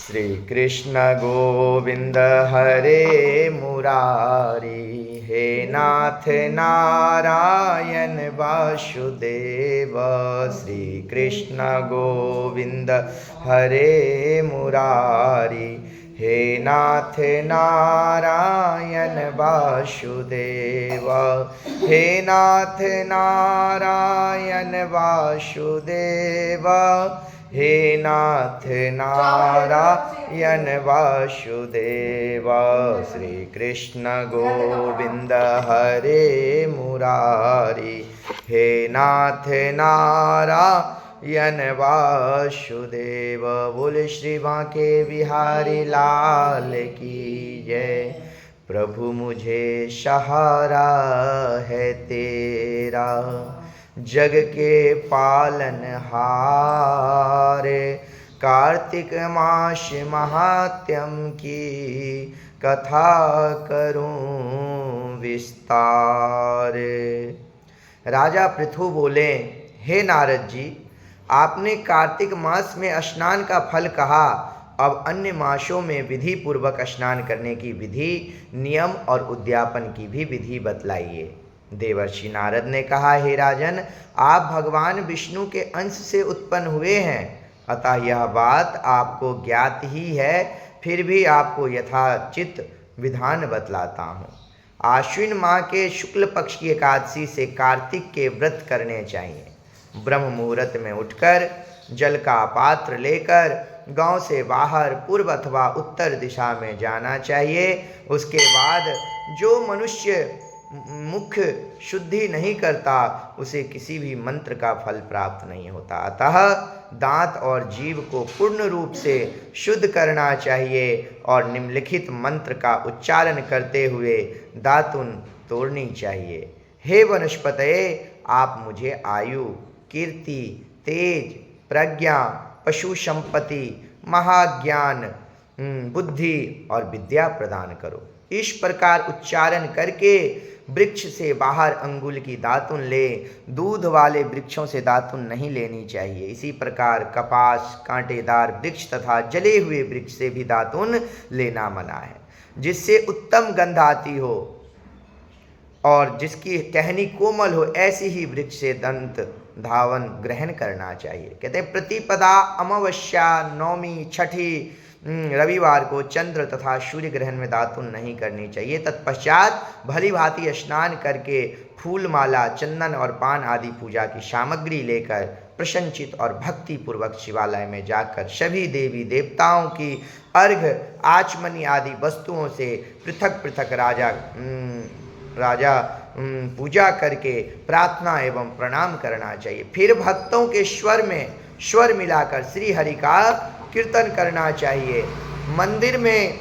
श्री कृष्ण गोविंद हरे मुरारी, हे नाथ नारायण वासुदेव। श्री कृष्ण गोविंद हरे मुरारी, हे नाथ नारायण वासुदेव। हे नाथ नारायण वासुदेव, हे नाथ नारायण वासुदेव। श्री कृष्ण गोविंद हरे मुरारी, हे नाथ नारायण वासुदेव। बोले श्री बांके बिहारी लाल की जय। प्रभु मुझे सहारा है तेरा, जग के पालनहार। कार्तिक मास महात्म्यम की कथा करूं विस्तार। राजा पृथु बोले, हे नारद जी, आपने कार्तिक मास में स्नान का फल कहा, अब अन्य मासों में विधि पूर्वक स्नान करने की विधि, नियम और उद्यापन की भी विधि बतलाइए। देवर्षि नारद ने कहा, हे राजन, आप भगवान विष्णु के अंश से उत्पन्न हुए हैं, अतः यह बात आपको ज्ञात ही है, फिर भी आपको यथाचित विधान बतलाता हूँ। आश्विन माह के शुक्ल पक्ष की एकादशी से कार्तिक के व्रत करने चाहिए। ब्रह्म मुहूर्त में उठकर जल का पात्र लेकर गांव से बाहर पूर्व अथवा उत्तर दिशा में जाना चाहिए। उसके बाद जो मनुष्य मुख्य शुद्धि नहीं करता, उसे किसी भी मंत्र का फल प्राप्त नहीं होता। अतः दांत और जीभ को पूर्ण रूप से शुद्ध करना चाहिए और निम्नलिखित मंत्र का उच्चारण करते हुए दातुन तोड़नी चाहिए। हे वनस्पतये, आप मुझे आयु, कीर्ति, तेज, प्रज्ञा, पशु संपत्ति, महाज्ञान, बुद्धि और विद्या प्रदान करो। इस प्रकार उच्चारण करके वृक्ष से बाहर अंगुल की दातुन ले। दूध वाले वृक्षों से दातुन नहीं लेनी चाहिए। इसी प्रकार कपास, कांटेदार वृक्ष तथा जले हुए वृक्ष से भी दातुन लेना मना है। जिससे उत्तम गंध आती हो और जिसकी टहनी कोमल हो, ऐसी ही वृक्ष से दंत धावन ग्रहण करना चाहिए। कहते हैं, प्रतिपदा, अमावस्या, नवमी, छठी, रविवार को चंद्र तथा सूर्य ग्रहण में दातुन नहीं करनी चाहिए। तत्पश्चात भली भांति स्नान करके फूल माला, चंदन और पान आदि पूजा की सामग्री लेकर प्रसन्नचित और भक्ति पूर्वक शिवालय में जाकर सभी देवी देवताओं की अर्घ, आचमनी आदि वस्तुओं से पृथक पृथक राजा पूजा करके प्रार्थना एवं प्रणाम करना चाहिए। फिर भक्तों के स्वर में स्वर मिलाकर श्री हरि का कीर्तन करना चाहिए। मंदिर में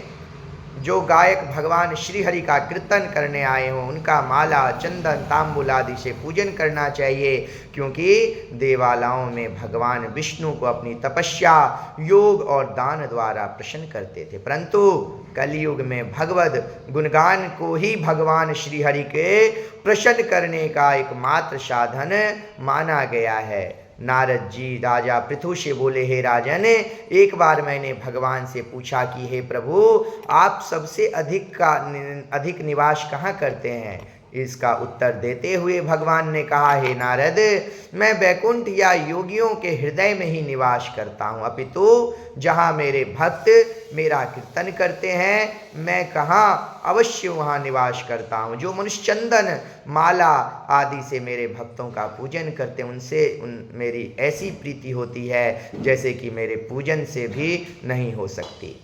जो गायक भगवान श्री हरि का कीर्तन करने आए हों, उनका माला, चंदन, तांबूल आदि से पूजन करना चाहिए, क्योंकि देवालयों में भगवान विष्णु को अपनी तपस्या, योग और दान द्वारा प्रसन्न करते थे। परंतु कलयुग में भगवद गुणगान को ही भगवान श्री हरि के प्रसन्न करने का एकमात्र साधन माना गया है। नारद जी राजा पृथु से बोले, हे राजन, एक बार मैंने भगवान से पूछा कि हे प्रभु, आप सबसे अधिक निवास कहाँ करते हैं? इसका उत्तर देते हुए भगवान ने कहा, हे नारद, मैं वैकुंठ या योगियों के हृदय में ही निवास करता हूँ, अपितु जहाँ मेरे भक्त मेरा कीर्तन करते हैं, मैं कहाँ अवश्य वहाँ निवास करता हूँ। जो मनुष्य चंदन, माला आदि से मेरे भक्तों का पूजन करते हैं, उनसे मेरी ऐसी प्रीति होती है जैसे कि मेरे पूजन से भी नहीं हो सकती।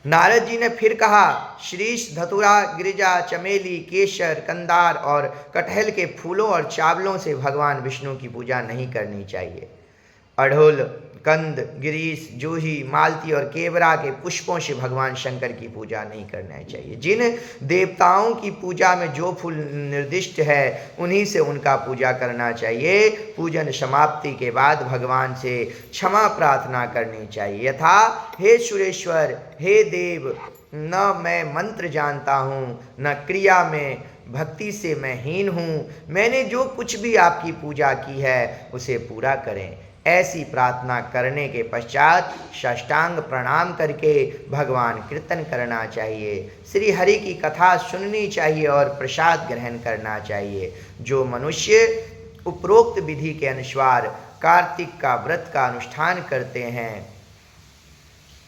नारद जी ने फिर कहा, शीश, धतूरा, गिरिजा, चमेली, केसर, कंदार और कटहल के फूलों और चावलों से भगवान विष्णु की पूजा नहीं करनी चाहिए। अड़हुल, कंद, गिरीश, जूही, मालती और केवरा के पुष्पों से भगवान शंकर की पूजा नहीं करना चाहिए। जिन देवताओं की पूजा में जो फूल निर्दिष्ट है, उन्हीं से उनका पूजा करना चाहिए। पूजन समाप्ति के बाद भगवान से क्षमा प्रार्थना करनी चाहिए, यथा, हे सुरेश्वर, हे देव, न मैं मंत्र जानता हूँ, न क्रिया में भक्ति से मैं हीन हूँ। मैंने जो कुछ भी आपकी पूजा की है उसे पूरा करें। ऐसी प्रार्थना करने के पश्चात साष्टांग प्रणाम करके भगवान कीर्तन करना चाहिए, श्री हरि की कथा सुननी चाहिए और प्रसाद ग्रहण करना चाहिए। जो मनुष्य उपरोक्त विधि के अनुसार कार्तिक का व्रत का अनुष्ठान करते हैं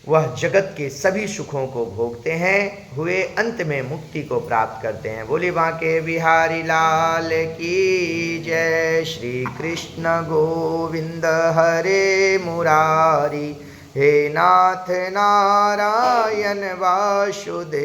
वह जगत के सभी सुखों को भोगते हैं, हुए अंत में मुक्ति को प्राप्त करते हैं। बोले बांके बिहारी लाल की जय। श्री कृष्ण गोविंद हरे मुरारी, हे नाथ नारायण वासुदेव।